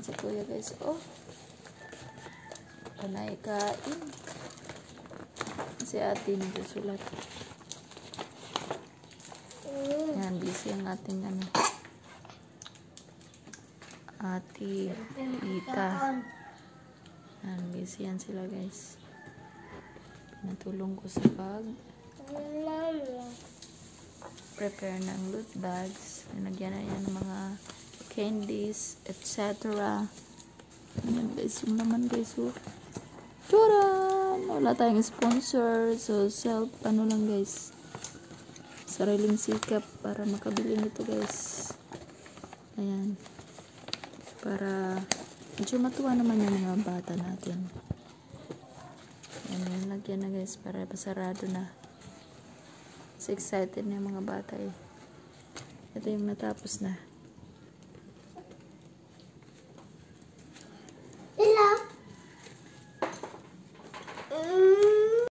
si kuya guys. Oh. Panay kain. Si ate nagsusulat. Yan, busy ang ating ate tita. Yan, busy yan sila guys. Pinatulong ko sa bag. Prepare ng loot bags. Nilagyan na yan ng mga candies, etc. Ayan guys, yung naman guys. Turan! Wala tayong sponsor. So, lang guys. Sariling sikap para makabili nito guys. Ayan. Para medyo matuwa naman yung mga bata natin. Ayan, lagyan na guys para pasarado na. Kasi excited na yung mga bata eh. Ito yung natapos na.